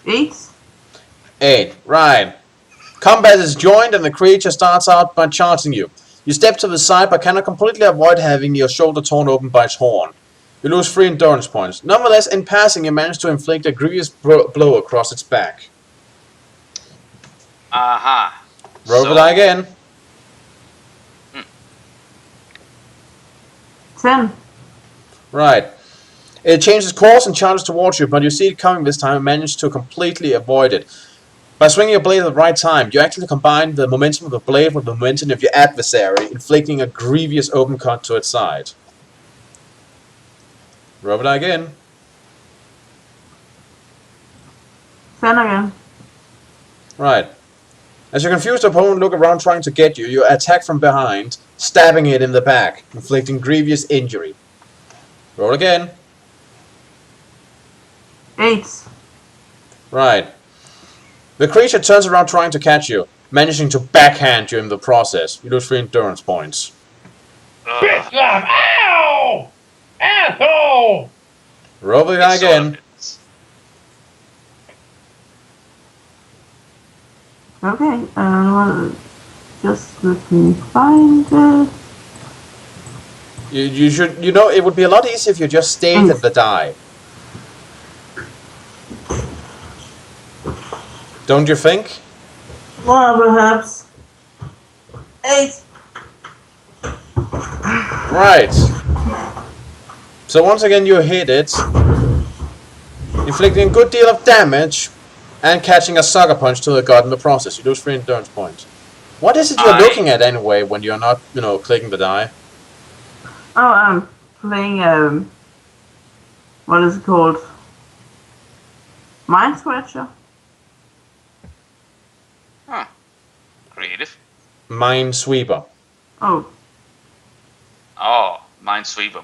8. 8. Right. Combat is joined and the creature starts out by charging you. You step to the side but cannot completely avoid having your shoulder torn open by its horn. You lose 3 endurance points. Nonetheless, in passing, you manage to inflict a grievous blow across its back. Aha. Roll the die again. 10. Right. It changes course and charges towards you, but you see it coming this time and manage to completely avoid it. By swinging your blade at the right time, you actually combine the momentum of the blade with the momentum of your adversary, inflicting a grievous open cut to its side. Roll the die again. 10 again. Right. As your confused opponent look around trying to get you, you attack from behind, stabbing it in the back, inflicting grievous injury. Roll again. 8. Right. The creature turns around trying to catch you, managing to backhand you in the process. You lose 3 endurance points. Bitch slap! Ow! Asshole! Roll the die again. Okay, well, just let me find it. You should, you know, it would be a lot easier if you just stayed at the die. Don't you think? Well, perhaps. 8. Right. So once again you hit it, inflicting a good deal of damage and catching a sucker punch to the gut in the process. You lose 3 endurance points. What is it you're looking at anyway when you're not, you know, clicking the die? Oh, I'm playing, what is it called? Mind Scratcher? Huh. Creative. Minesweeper. Oh. Oh, Minesweeper,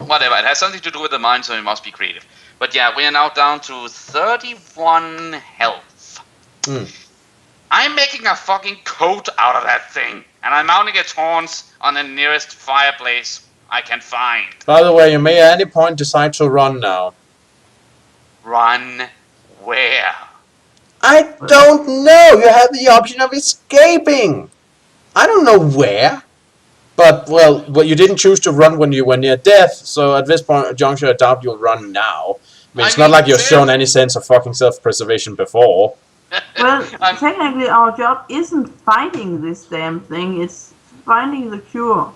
whatever. It has something to do with the mind, so it must be creative. But yeah, we are now down to 31 health. I'm making a fucking coat out of that thing, and I'm mounting its horns on the nearest fireplace I can find. By the way, you may at any point decide to run now. Run where? I don't know! You have the option of escaping! I don't know where. But, well, you didn't choose to run when you were near death, so at this point, juncture, I doubt you'll run now. I mean, it's not like you've shown any sense of fucking self-preservation before. Well, technically our job isn't fighting this damn thing, it's finding the cure.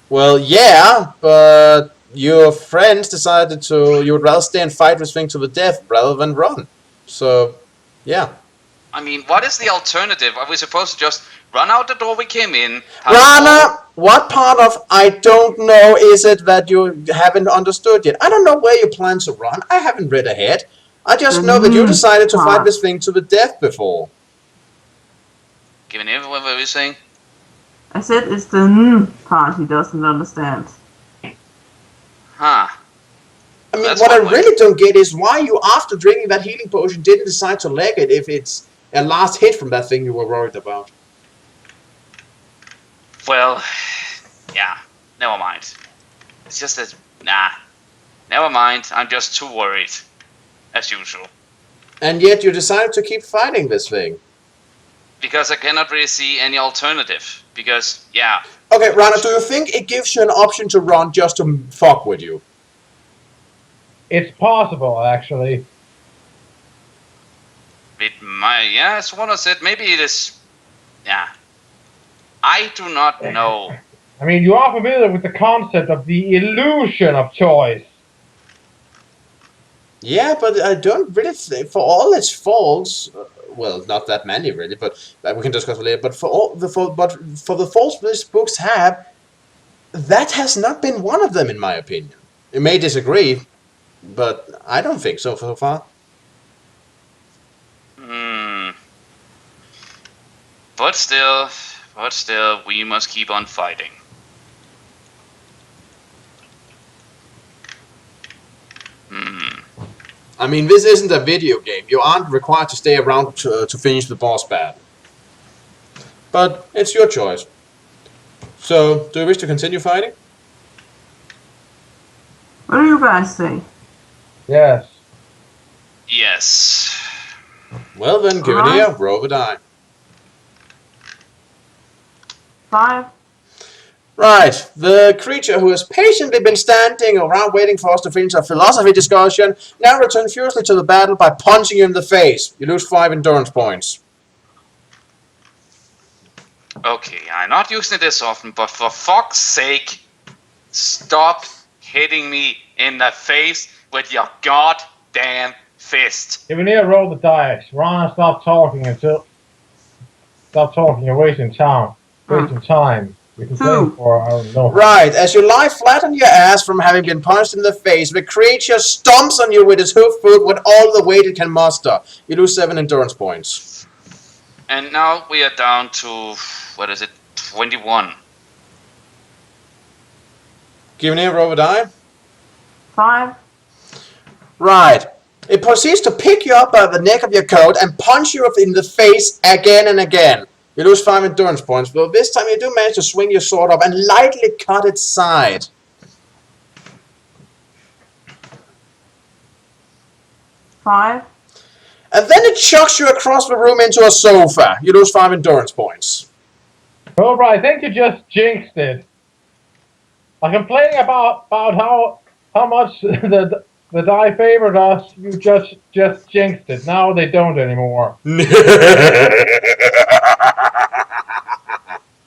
Well, yeah, but your friends decided you would rather stay and fight this thing to the death rather than run. So, yeah. I mean, what is the alternative? Are we supposed to just run out the door we came in? Rana, what part of I don't know is it that you haven't understood yet? I don't know where you plan to run. I haven't read ahead. I just know that you decided to fight this thing to the death before. Given everyone what we're saying? I said it's the part he doesn't understand. Huh. I mean, what I really don't get is why you, after drinking that healing potion, didn't decide to leg it if it's a last hit from that thing you were worried about. Well, yeah, never mind. It's just that, nah, never mind. I'm just too worried, as usual. And yet you decided to keep fighting this thing. Because I cannot really see any alternative. Because, yeah. Okay, Rana, do you think it gives you an option to run just to fuck with you? It's possible, actually. Yeah, as one said, maybe it is. Yeah. I do not know. I mean, you are familiar with the concept of the illusion of choice. Yeah, but I don't really think, for all its faults, well, not that many really, but we can discuss it later. But for the faults these books have, that has not been one of them, in my opinion. You may disagree, but I don't think so far. But still, we must keep on fighting. I mean, this isn't a video game. You aren't required to stay around to finish the boss battle. But it's your choice. So, do you wish to continue fighting? What do you guys say? Yes. Yes. Well then, give it here. Roll a die. 5. Right, the creature who has patiently been standing around waiting for us to finish our philosophy discussion now returns furiously to the battle by punching you in the face. You lose 5 endurance points. Okay, I'm not using it this often, but for fuck's sake, stop hitting me in the face with your goddamn fist. Given roll the dice. Rana, stop talking until. Stop talking. You're wasting time. Wasting time. We can play for our no. Right, as you lie flat on your ass from having been punched in the face, the creature stomps on you with its hoof foot with all the weight it can muster. You lose 7 endurance points. And now we are down to, 21. Give me a roll of a die. 5. Right. It proceeds to pick you up by the neck of your coat and punch you in the face again and again. You lose 5 endurance points, but this time you do manage to swing your sword up and lightly cut its side. 5. And then it chucks you across the room into a sofa. You lose 5 endurance points. Alright, I think you just jinxed it. I'm complaining about how much the die favored us. You just jinxed it. Now they don't anymore.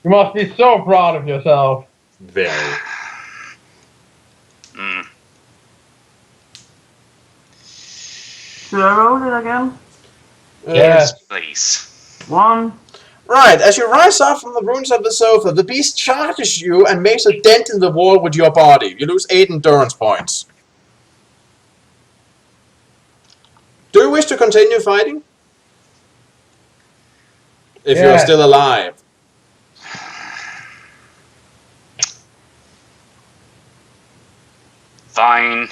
You must be so proud of yourself. Very. Should I roll it again? Yes. Please. 1. Right, as you rise up from the ruins of the sofa, the beast charges you and makes a dent in the wall with your body. You lose 8 endurance points. Do you wish to continue fighting? If you're still alive. Fine.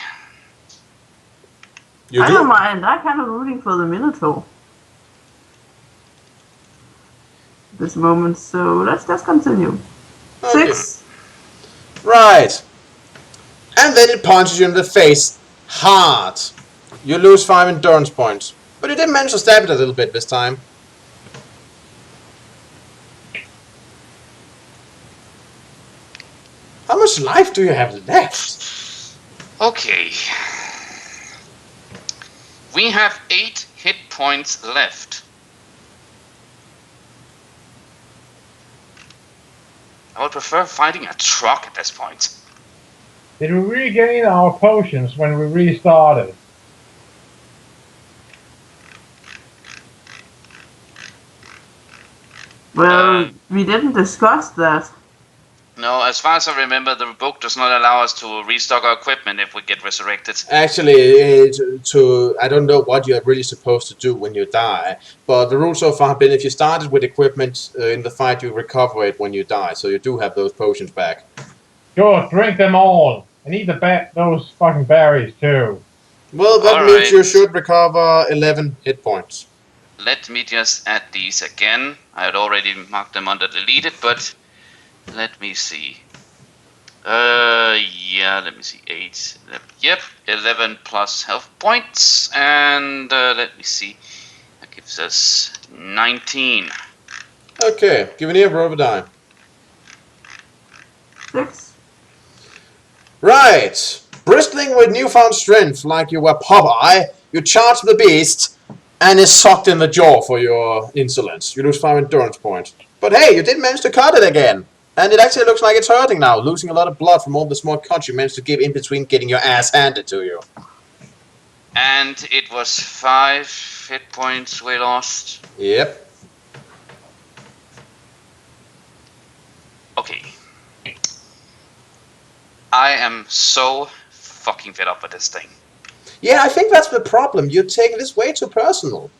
You I do? don't mind. I'm kind of rooting for the Minotaur. This moment, so let's just continue. Okay. 6. Right. And then it punches you in the face. Hard. You lose 5 endurance points. But you did manage to stab it a little bit this time. How much life do you have left? Okay. We have 8 hit points left. I would prefer fighting a truck at this point. Did we regain our potions when we restarted? Well, we didn't discuss that. No, as far as I remember, the book does not allow us to restock our equipment if we get resurrected. Actually, I don't know what you're really supposed to do when you die, but the rules so far have been if you started with equipment in the fight, you recover it when you die, so you do have those potions back. Good, drink them all. I need those fucking berries too. Well, that All means right. you should recover 11 hit points. Let me just add these again. I had already marked them under deleted, but let me see. Yeah, let me see. 8. Yep, 11 plus health points, and let me see. That gives us 19. Okay, give me a roll of a die. 6. Right, bristling with newfound strength, like you were Popeye, you charge the beast, and is sucked in the jaw for your insolence. You lose 5 endurance points. But hey, you did manage to cut it again. And it actually looks like it's hurting now, losing a lot of blood from all the small cuts you managed to give in between getting your ass handed to you. And it was 5 hit points we lost. Yep. Okay. I am so fucking fed up with this thing. Yeah, I think that's the problem. You're taking this way too personal.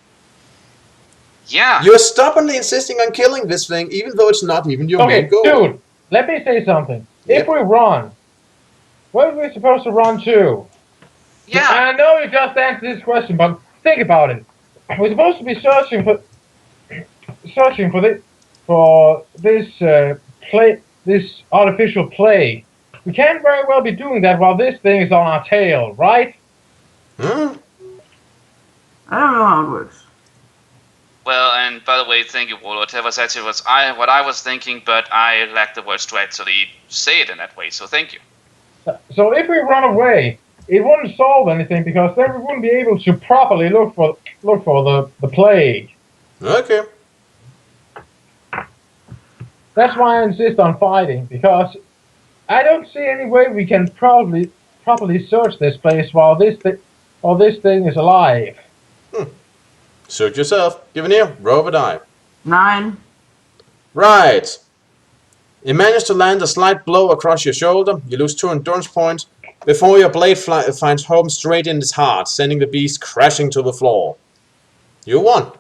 Yeah. You're stubbornly insisting on killing this thing, even though it's not even your main goal. Dude, let me say something. Yep. If we run, where are we supposed to run to? Yeah. I know you just answered this question, but think about it. We're supposed to be searching for this artificial plague. We can't very well be doing that while this thing is on our tail, right? Hmm? I don't know how it works. by the way, thank you, Warlord. Whatever actually was what I was thinking, but I lacked the words to actually say it in that way. So thank you. So if we run away, it wouldn't solve anything because then we wouldn't be able to properly look for the plague. Okay. That's why I insist on fighting, because I don't see any way we can properly search this place while this thing is alive. Search yourself. Give an ear. Roll a die. 9. Right. You manage to land a slight blow across your shoulder. You lose 2 endurance points before your blade finds home straight in his heart, sending the beast crashing to the floor. You won.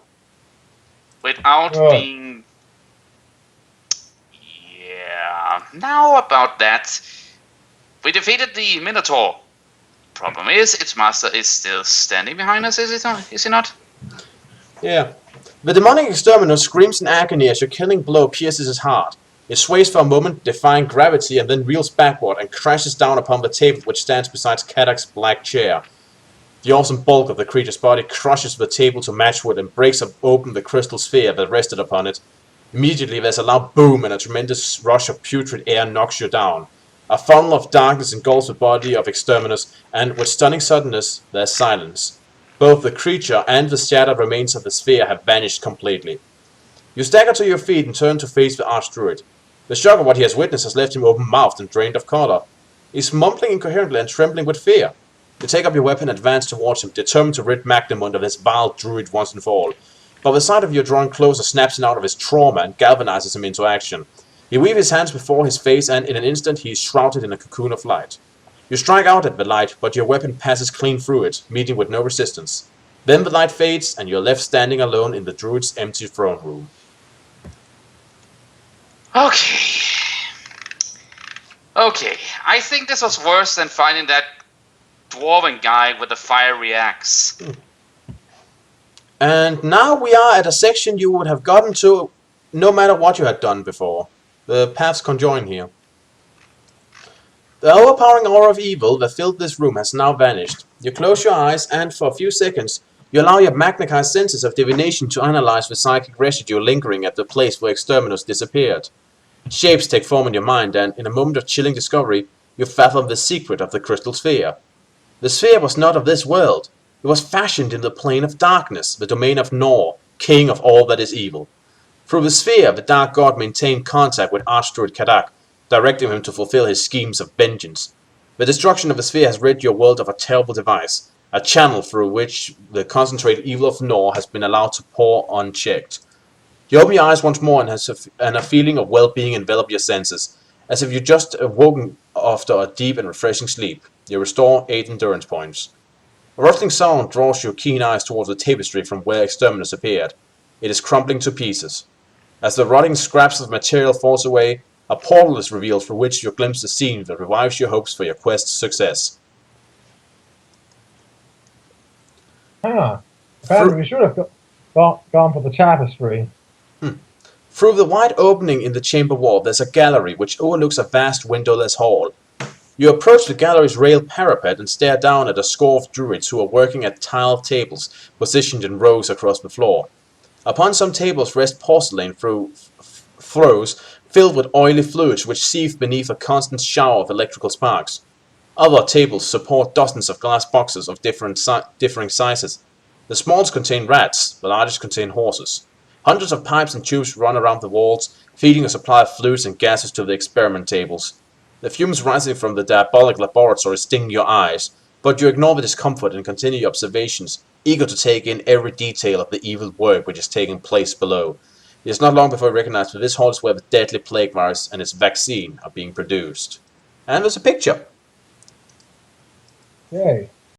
Without being... Yeah... Now about that. We defeated the Minotaur. Problem is, its master is still standing behind us, is he not? Yeah. The demonic Exterminus screams in agony as your killing blow pierces his heart. It sways for a moment, defying gravity, and then reels backward and crashes down upon the table which stands beside Kadak's black chair. The awesome bulk of the creature's body crushes the table to matchwood and breaks open the crystal sphere that rested upon it. Immediately there's a loud boom and a tremendous rush of putrid air knocks you down. A funnel of darkness engulfs the body of Exterminus, and with stunning suddenness, there's silence. Both the creature and the shattered remains of the sphere have vanished completely. You stagger to your feet and turn to face the Archdruid. The shock of what he has witnessed has left him open-mouthed and drained of color. He's mumbling incoherently and trembling with fear. You take up your weapon and advance towards him, determined to rid Magnamund of this vile druid once and for all. But the sight of you drawing closer snaps him out of his trauma and galvanizes him into action. You weave his hands before his face, and in an instant he is shrouded in a cocoon of light. You strike out at the light, but your weapon passes clean through it, meeting with no resistance. Then the light fades, and you're left standing alone in the druid's empty throne room. Okay, I think this was worse than finding that dwarven guy with the fiery axe. And now we are at a section you would have gotten to no matter what you had done before. The paths conjoin here. The overpowering aura of evil that filled this room has now vanished. You close your eyes and, for a few seconds, you allow your magnified senses of divination to analyze the psychic residue lingering at the place where Exterminus disappeared. Shapes take form in your mind, and in a moment of chilling discovery, you fathom the secret of the crystal sphere. The sphere was not of this world. It was fashioned in the plane of darkness, the domain of Nor, king of all that is evil. Through the sphere, the Dark God maintained contact with Archdruid Kadak, directing him to fulfill his schemes of vengeance. The destruction of the sphere has rid your world of a terrible device, a channel through which the concentrated evil of Nor has been allowed to pour unchecked. You open your eyes once more and a feeling of well-being envelop your senses, as if you just awoken after a deep and refreshing sleep. You restore 8 endurance points. A rustling sound draws your keen eyes towards the tapestry from where Exterminus appeared. It is crumbling to pieces. As the rotting scraps of material falls away, a portal is revealed through which you glimpse the scene that revives your hopes for your quest's success. Apparently we should have gone for the tapestry. Through the wide opening in the chamber wall, there's a gallery which overlooks a vast windowless hall. You approach the gallery's railed parapet and stare down at a score of druids who are working at tiled tables positioned in rows across the floor. Upon some tables rest porcelain throws filled with oily fluids which seethe beneath a constant shower of electrical sparks. Other tables support dozens of glass boxes of differing sizes. The smallest contain rats, the largest contain horses. Hundreds of pipes and tubes run around the walls, feeding a supply of fluids and gases to the experiment tables. The fumes rising from the diabolic laboratory sting your eyes, but you ignore the discomfort and continue your observations, eager to take in every detail of the evil work which is taking place below. It is not long before you recognize that this hall is where the deadly plague virus and its vaccine are being produced. And there's a picture. Yay.